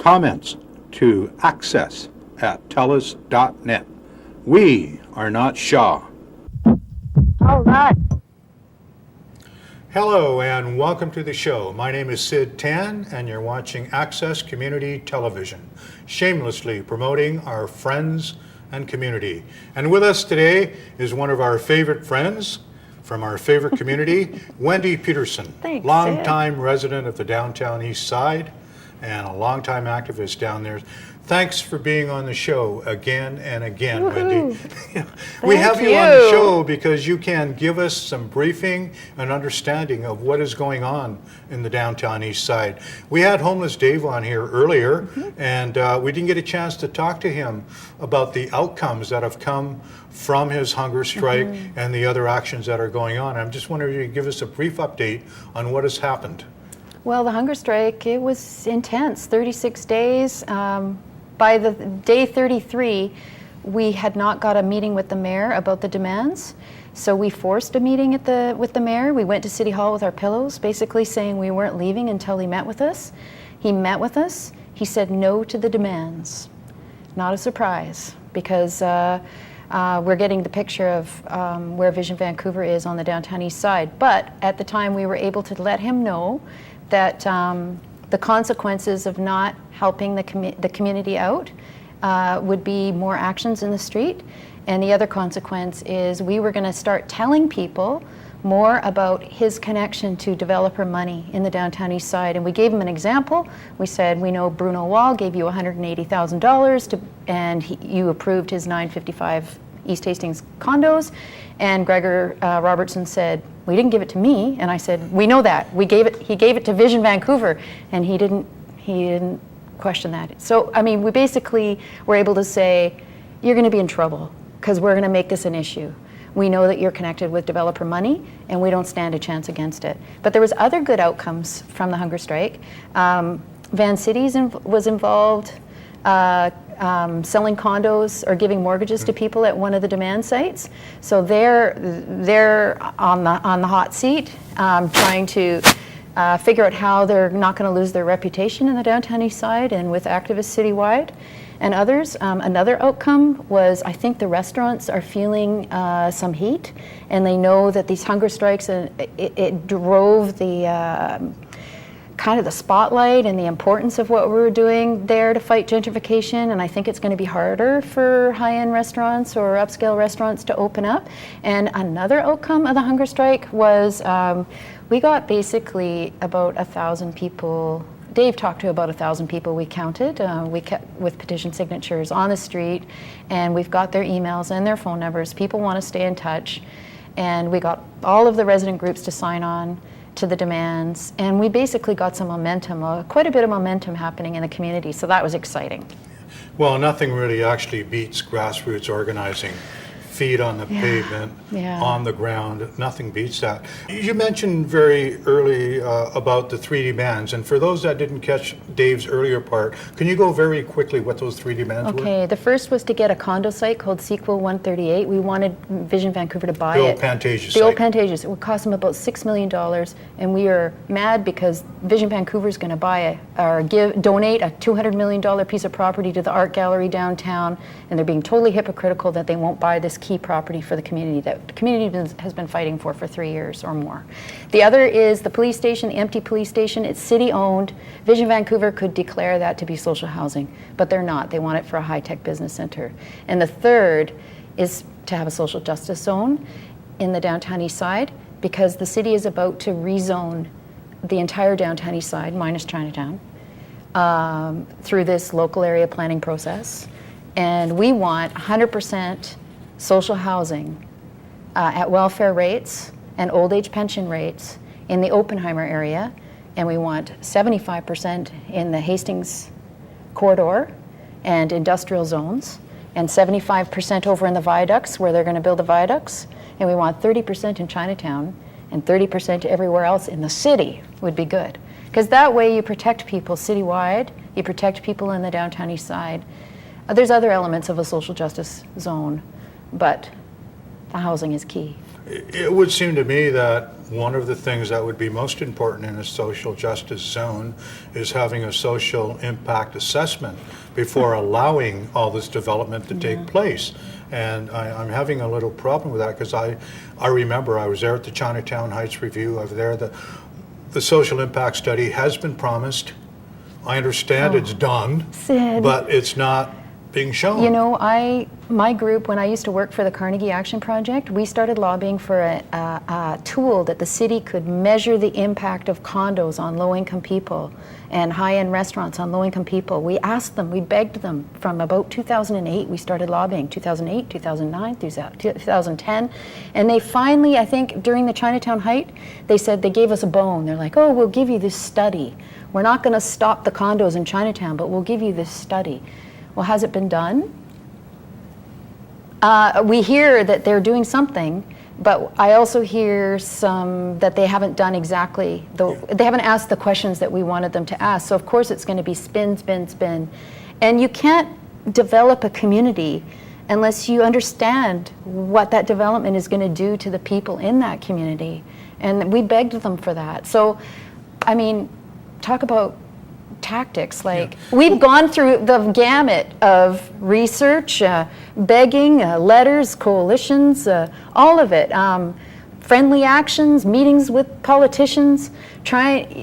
Comments to access@telus.net. We are not Shaw. All right. Hello and welcome to the show. My name is Sid Tan and you're watching Access Community Television, shamelessly promoting our friends and community. And with us today is one of our favorite friends from our favorite community, Wendy Pedersen, Thanks, longtime resident of the downtown east side and a longtime activist down there. Thanks for being on the show again and again, Wendy. We have you on the show because you can give us some briefing and understanding of what is going on in the downtown east side. We had Homeless Dave on here earlier, and we didn't get a chance to talk to him about the outcomes that have come from his hunger strike and the other actions that are going on. I'm just wondering if you could give us a brief update on what has happened. Well, the hunger strike, it was intense, 36 days. By the day 33, we had not got a meeting with the mayor about the demands. So we forced a meeting with the mayor. We went to City Hall with our pillows, basically saying we weren't leaving until he met with us. He met with us. He said no to the demands. Not a surprise, because we're getting the picture of where Vision Vancouver is on the downtown east side. But at the time, we were able to let him know that the consequences of not helping the community out would be more actions in the street. And the other consequence is we were going to start telling people more about his connection to developer money in the downtown east side. And we gave him an example. We said, we know Bruno Wall gave you $180,000 and you approved his 955 East Hastings condos. And Gregor Robertson said, we didn't give it to me. And I said, we know that. He gave it to Vision Vancouver, and he didn't question that. So, I mean, we basically were able to say, you're going to be in trouble because we're going to make this an issue. We know that you're connected with developer money, and we don't stand a chance against it. But there was other good outcomes from the hunger strike. Van Cities was involved. Selling condos or giving mortgages to people at one of the demand sites. So they're on the hot seat, trying to figure out how they're not going to lose their reputation in the downtown east side and with activists citywide and others. Another outcome was, I think the restaurants are feeling some heat, and they know that these hunger strikes, it drove the kind of the spotlight and the importance of what we were doing there to fight gentrification. And I think it's going to be harder for high-end restaurants or upscale restaurants to open up. And another outcome of the hunger strike was we got basically about 1,000 people. Dave talked to about 1,000 people we counted. We kept with petition signatures on the street, and we've got their emails and their phone numbers. People want to stay in touch. And we got all of the resident groups to sign on to the demands, and we basically got some momentum, quite a bit of momentum happening in the community, so that was exciting. Well, nothing really actually beats grassroots organizing. Feet on the pavement, on the ground, nothing beats that. You mentioned very early about the three demands, and for those that didn't catch Dave's earlier part, can you go very quickly what those three demands were? Okay, the first was to get a condo site called Sequel 138. We wanted Vision Vancouver to buy it. The old Pantages The old Pantages. It would cost them about $6 million, and we are mad because Vision Vancouver is going to buy donate a $200 million piece of property to the art gallery downtown, and they're being totally hypocritical that they won't buy this key property for the community that the community has been fighting for 3 years or more. The other is the police station, the empty police station. It's city owned. Vision Vancouver could declare that to be social housing, but they're not. They want it for a high-tech business center. And the third is to have a social justice zone in the downtown east side, because the city is about to rezone the entire downtown east side, minus Chinatown, through this local area planning process. And we want 100% social housing at welfare rates and old age pension rates in the Oppenheimer area, and we want 75% in the Hastings corridor and industrial zones, and 75% over in the viaducts where they're going to build the viaducts, and we want 30% in Chinatown and 30% everywhere else in the city would be good. Because that way you protect people citywide, you protect people in the downtown east side. There's other elements of a social justice zone, but the housing is key. It would seem to me that one of the things that would be most important in a social justice zone is having a social impact assessment before allowing all this development to take place. And I'm having a little problem with that because I remember I was there at the Chinatown Heights Review. I was there. The social impact study has been promised. I understand it's done, Sid. but it's not being shown. You know, my group, when I used to work for the Carnegie Action Project, we started lobbying for a tool that the city could measure the impact of condos on low-income people and high-end restaurants on low-income people. We asked them, we begged them from about 2008, we started lobbying, 2008, 2009, 2010, and they finally, I think during the Chinatown Height, they said they gave us a bone. They're like, oh, we'll give you this study. We're not going to stop the condos in Chinatown, but we'll give you this study. Well, has it been done? We hear that they're doing something, but I also hear that they haven't done exactly, they haven't asked the questions that we wanted them to ask. So of course it's going to be spin, spin, spin. And you can't develop a community unless you understand what that development is going to do to the people in that community. And we begged them for that. So, I mean, talk about tactics. Like, we've gone through the gamut of research, begging, letters, coalitions, all of it. Friendly actions, meetings with politicians,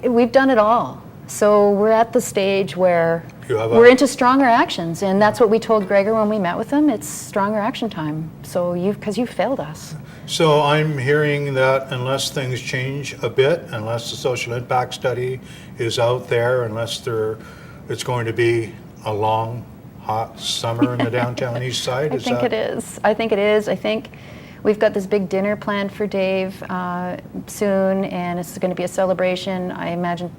we've done it all. So we're at the stage where we're into stronger actions, and that's what we told Gregor when we met with him. It's stronger action time. So because you failed us. So I'm hearing that unless things change a bit, unless the social impact study is out there, unless it's going to be a long, hot summer in the downtown east side. I think it is. I think we've got this big dinner planned for Dave soon, and it's going to be a celebration. I imagine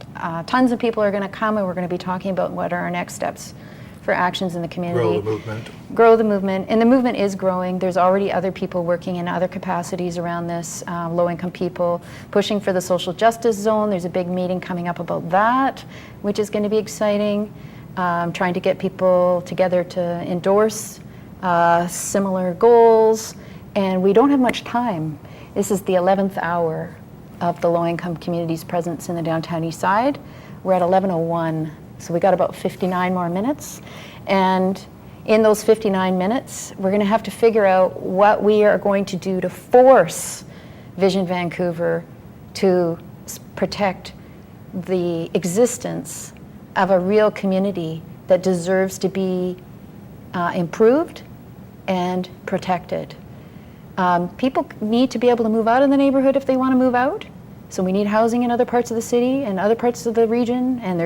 tons of people are going to come, and we're going to be talking about what are our next steps for actions in the community. Grow the movement. Grow the movement. And the movement is growing. There's already other people working in other capacities around this, low-income people, pushing for the social justice zone. There's a big meeting coming up about that, which is going to be exciting. Trying to get people together to endorse similar goals. And we don't have much time. This is the 11th hour of the low-income community's presence in the downtown east side. We're at 11:01. So we got about 59 more minutes. And in those 59 minutes, we're going to have to figure out what we are going to do to force Vision Vancouver to protect the existence of a real community that deserves to be improved and protected. People need to be able to move out of the neighborhood if they want to move out. So we need housing in other parts of the city and other parts of the region, and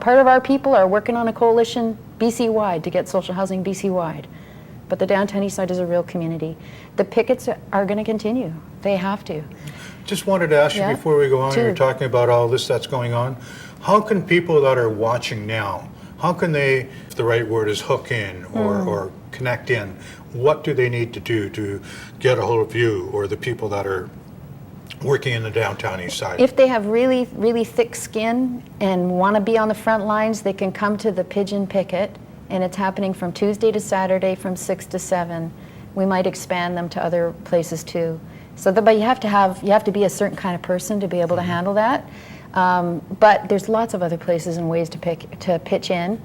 part of our people are working on a coalition BC-wide to get social housing BC-wide. But the downtown east side is a real community. The pickets are going to continue. They have to. Just wanted to ask you before we go on, you're talking about all this that's going on. How can people that are watching now, how can they, if the right word is hook in or connect in, what do they need to do to get a hold of you or the people that are working in the downtown east side? If they have really, really thick skin and want to be on the front lines, they can come to the Pigeon Picket, and it's happening from Tuesday to Saturday from 6 to 7. We might expand them to other places too. So, but you have to be a certain kind of person to be able to handle that. But there's lots of other places and ways to pitch in,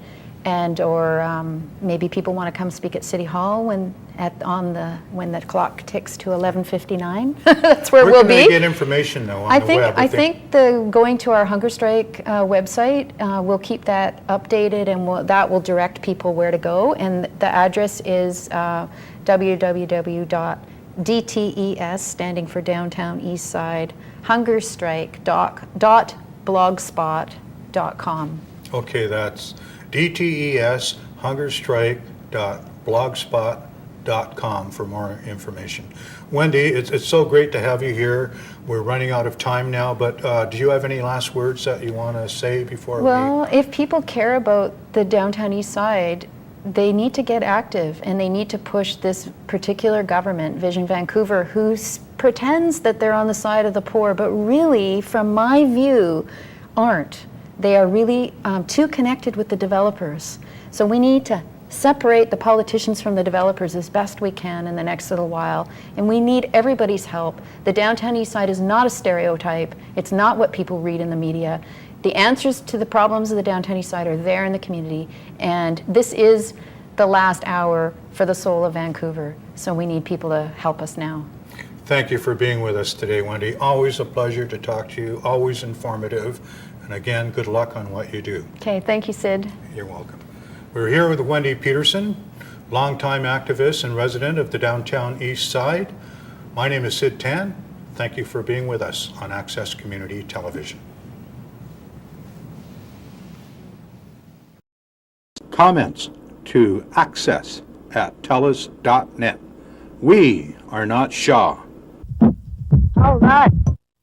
or maybe people want to come speak at City Hall when the clock ticks to 11:59. That's where we'll be. Where can they get information though on the web? I think going to our Hunger Strike website, we'll keep that updated, and that will direct people where to go. And the address is www.DTES, standing for Downtown East Side, hungerstrike.blogspot.com. Okay, that's DTES hungerstrike.blogspot.com for more information. Wendy, it's so great to have you here. We're running out of time now, but do you have any last words that you want to say before Well, if people care about the downtown east side, they need to get active, and they need to push this particular government, Vision Vancouver, who pretends that they're on the side of the poor, but really, from my view, aren't. They are really too connected with the developers. So we need to separate the politicians from the developers as best we can in the next little while. And we need everybody's help. The downtown east side is not a stereotype. It's not what people read in the media. The answers to the problems of the downtown east side are there in the community. And this is the last hour for the soul of Vancouver. So we need people to help us now. Thank you for being with us today, Wendy. Always a pleasure to talk to you, always informative. And again, good luck on what you do. Okay, thank you, Sid. You're welcome. We're here with Wendy Pedersen, longtime activist and resident of the downtown east side. My name is Sid Tan. Thank you for being with us on Access Community Television. Comments to access@telus.net. We are not Shaw. All right.